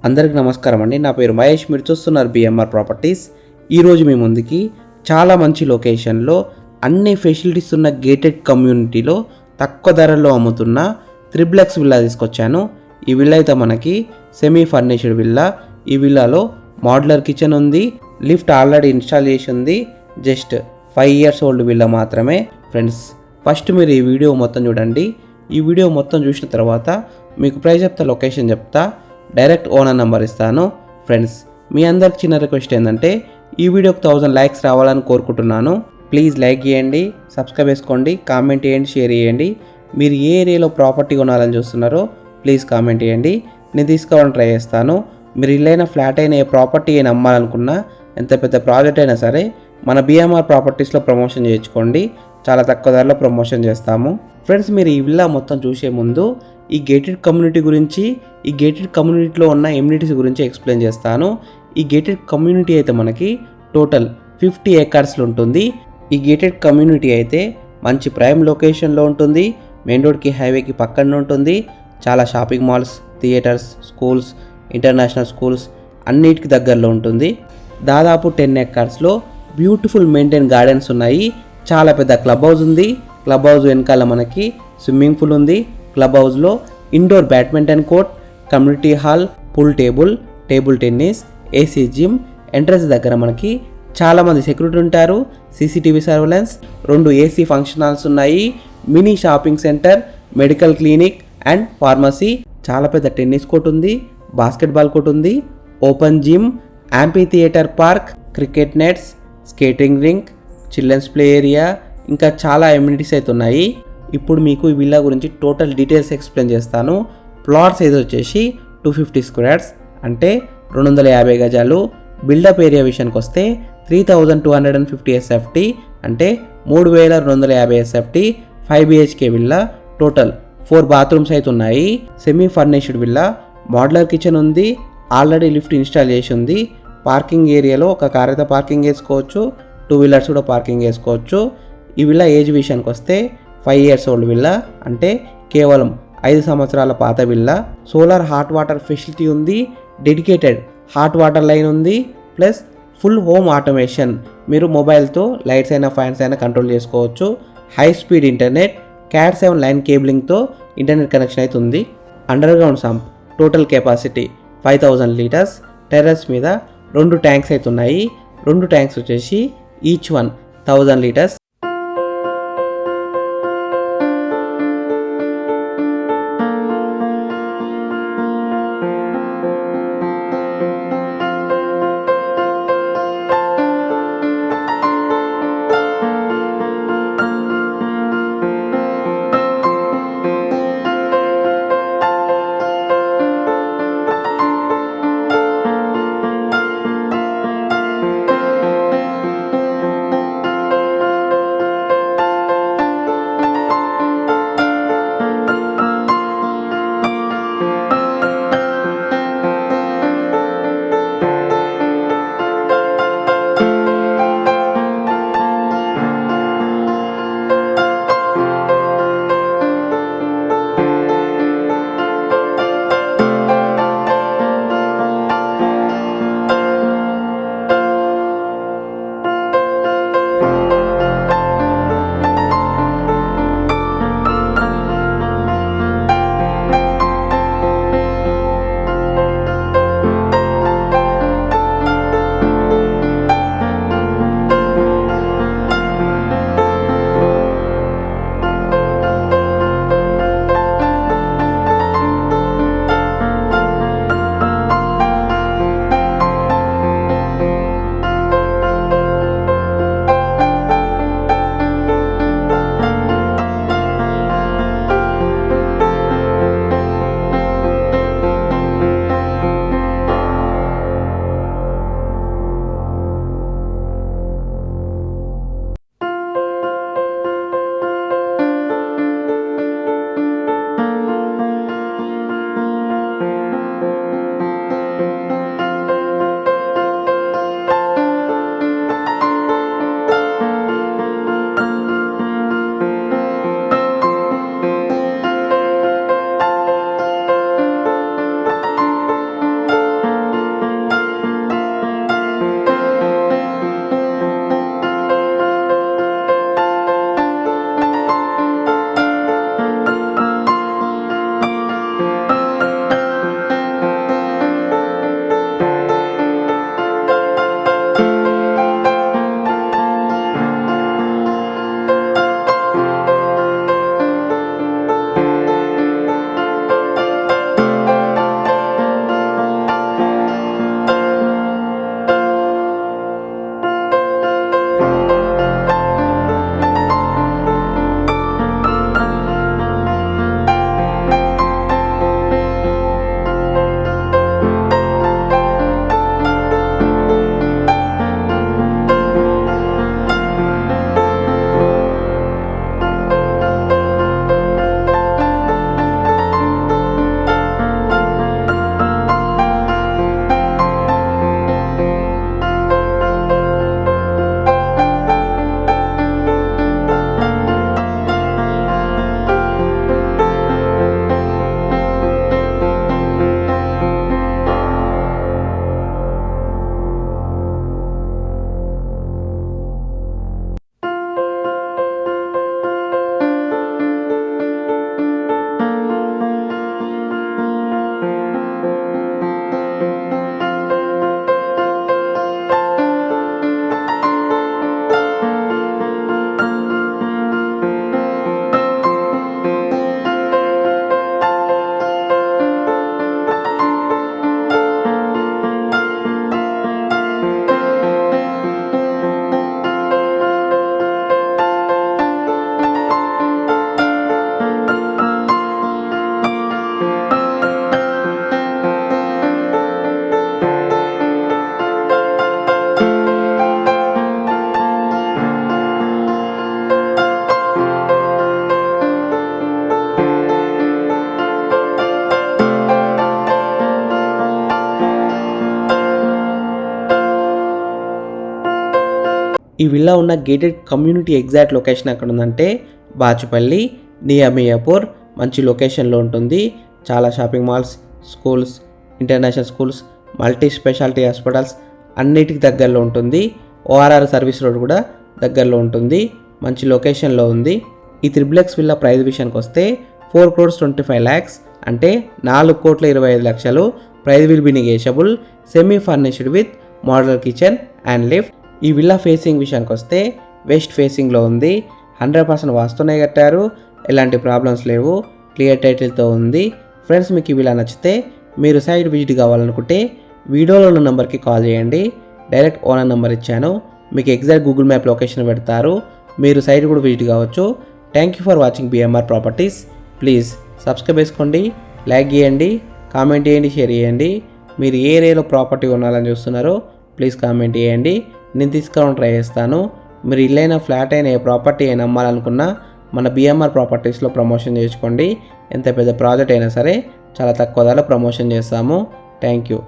అందరికీ నమస్కారం అండి. నా పేరు మహేష్. మీరు చూస్తున్నారు బిఎంఆర్ ప్రాపర్టీస్. ఈరోజు మీ ముందుకి చాలా మంచి లొకేషన్లో అన్ని ఫెసిలిటీస్ ఉన్న గేటెడ్ కమ్యూనిటీలో తక్కువ ధరల్లో అమ్ముతున్న త్రిప్లెక్స్ విల్లా తీసుకొచ్చాను. ఈ విల్లా అయితే మనకి సెమీ ఫర్నిష్డ్ విల్లా. ఈ విల్లాలో మోడ్యులర్ కిచెన్ ఉంది, లిఫ్ట్ ఆల్రెడీ ఇన్స్టాల్ చేసి ఉంది. జస్ట్ 5 years ఓల్డ్ విల్లా మాత్రమే. ఫ్రెండ్స్, ఫస్ట్ మీరు ఈ వీడియో మొత్తం చూడండి. ఈ వీడియో మొత్తం చూసిన తర్వాత మీకు ప్రైస్ చెప్తా, లొకేషన్ చెప్తా, డైరెక్ట్ ఓనర్ నెంబర్ ఇస్తాను. ఫ్రెండ్స్, మీ అందరికి చిన్న రిక్వెస్ట్ ఏంటంటే ఈ వీడియోకి 1000 likes రావాలని కోరుకుంటున్నాను. ప్లీజ్ లైక్ చేయండి, సబ్స్క్రైబ్ చేసుకోండి, కామెంట్ చేయండి, షేర్ చేయండి. మీరు ఏ ఏరియాలో ప్రాపర్టీ కొనాలని చూస్తున్నారో ప్లీజ్ కామెంట్ చేయండి. నేను తీసుకోవాలని ట్రై చేస్తాను. మీరు ఇల్లైనా, ఫ్లాట్ అయినా, ఏ ప్రాపర్టీ అయినా అమ్మాలనుకున్నా, ఎంత పెద్ద ప్రాజెక్ట్ అయినా సరే మన బిఎంఆర్ ప్రాపర్టీస్లో ప్రమోషన్ చేయించుకోండి. చాలా తక్కువ ధరలో ప్రమోషన్ చేస్తాము. ఫ్రెండ్స్, మీరు ఈ విల్లా మొత్తం చూసే ముందు ఈ గేటెడ్ కమ్యూనిటీ గురించి, ఈ గేటెడ్ కమ్యూనిటీలో ఉన్న ఎమ్యూనిటీస్ గురించి ఎక్స్ప్లెయిన్ చేస్తాను. ఈ గేటెడ్ కమ్యూనిటీ అయితే మనకి టోటల్ 50 acres ఉంటుంది. ఈ గేటెడ్ కమ్యూనిటీ అయితే మంచి ప్రైమ్ లొకేషన్లో ఉంటుంది. మెయిన్ రోడ్కి, హైవేకి పక్కన ఉంటుంది. చాలా shopping malls, theatres, schools, international schools అన్నిటికి దగ్గరలో ఉంటుంది. దాదాపు 10 acresలో బ్యూటిఫుల్ మెయింటైన్ గార్డెన్స్ ఉన్నాయి. చాలా పెద్ద క్లబ్ హౌస్ ఉంది. క్లబ్ హౌస్ వెనకాల మనకి స్విమ్మింగ్ పూల్ ఉంది. క్లబ్ హౌస్లో indoor badminton court, community hall, pool table, table tennis, AC gym. Entrance దగ్గర మనకి చాలామంది సెక్యూరిటీ ఉంటారు. CCTV surveillance, 2 AC function halls ఉన్నాయి. Mini shopping centre, medical clinic and pharmacy. చాలా పెద్ద టెన్నిస్ కోర్ట్ ఉంది, బాస్కెట్బాల్ కోర్ట్ ఉంది, open gym, amphitheatre park, cricket nets, skating rink, children's play area, ఇంకా చాలా ఎమ్యూనిటీస్ అయితే ఉన్నాయి. ఇప్పుడు మీకు ఈ విల్లా గురించి టోటల్ డీటెయిల్స్ ఎక్స్ప్లెయిన్ చేస్తాను. ప్లాట్ సైజ్ వచ్చేసి 250 squares అంటే 250 గజాలు. బిల్డప్ ఏరియా విషయానికి వస్తే 3250 SFT అంటే 3250 SFT. 5 BHK villa. Total 4 bathrooms అయితే ఉన్నాయి. Semi furnished villa. Modular kitchen ఉంది. ఆల్రెడీ లిఫ్ట్ ఇన్స్టాల్ చేసి ఉంది. పార్కింగ్ ఏరియాలో ఒక కార్ అయితే పార్కింగ్ చేసుకోవచ్చు, 2 wheelers కూడా పార్కింగ్ చేసుకోవచ్చు. ఈ విల్లా ఏజ్ విషయానికి వస్తే 5 years ఓల్డ్ విల్లా అంటే కేవలం 5 సంవత్సరాల పాత villa. Solar hot water facility ఉంది. డెడికేటెడ్ హాట్ వాటర్ లైన్ ఉంది. Plus full home automation. మీరు మొబైల్తో లైట్స్ అయినా, ఫ్యాన్స్ అయినా కంట్రోల్ చేసుకోవచ్చు. High speed internet, CAT 7 line కేబులింగ్తో ఇంటర్నెట్ కనెక్షన్ అయితే ఉంది. Underground sump. Total capacity 5000 liters. Terrace మీద 2 ట్యాంక్స్ అయితే ఉన్నాయి. 2 ట్యాంక్స్ వచ్చేసి ఈచ్ 1000 liters. ఈ విల్లా ఉన్న గేటెడ్ కమ్యూనిటీ ఎగ్జాక్ట్ లొకేషన్ ఎక్కడ ఉందంటే బాచుపల్లి నియర్ మియాపూర్. మంచి లొకేషన్లో ఉంటుంది. చాలా shopping malls, schools, international schools, multi speciality hospitals అన్నిటికి దగ్గరలో ఉంటుంది. ఓఆర్ఆర్ సర్వీస్ రోడ్ కూడా దగ్గరలో ఉంటుంది. మంచి లొకేషన్లో ఉంది. ఈ త్రిబుల్ విల్లా ప్రైస్ విషయానికి వస్తే 4,25,00,000 అంటే 4,25,00,000. Price will be negotiable. Semi furnished with model kitchen and lift. ఈ విల్లా ఫేసింగ్ విషయానికి వస్తే వెస్ట్ ఫేసింగ్లో ఉంది. 100% వాస్తునే కట్టారు. ఎలాంటి ప్రాబ్లమ్స్ లేవు. క్లియర్ టైటిల్తో ఉంది. ఫ్రెండ్స్, మీకు ఈ విల్లా నచ్చితే మీరు సైట్ విజిట్ కావాలనుకుంటే వీడియోలో ఉన్న నెంబర్కి కాల్ చేయండి. డైరెక్ట్ ఓనర్ నెంబర్ ఇచ్చాను. మీకు ఎగ్జాక్ట్ గూగుల్ మ్యాప్ లొకేషన్ పెడతారు. మీరు సైట్ కూడా విజిట్ కావచ్చు. Thank you for watching BMR properties. Please subscribe చేసుకోండి, లైక్ చేయండి, కామెంట్ చేయండి, షేర్ చేయండి. మీరు ఏ ఏరియాలో ప్రాపర్టీ కొనాలని చూస్తున్నారో ప్లీజ్ కామెంట్ చేయండి. నేను తీసుకురావడం ట్రై చేస్తాను. మీరు ఇల్లైనా ఫ్లాట్ అయినా ఏ ప్రాపర్టీ అయినా అమ్మాలనుకున్నా మన బిఎంఆర్ ప్రాపర్టీస్లో ప్రమోషన్ చేసుకోండి. ఎంత పెద్ద ప్రాజెక్ట్ అయినా సరే చాలా తక్కువ ధరలో ప్రమోషన్ చేస్తాము. Thank you.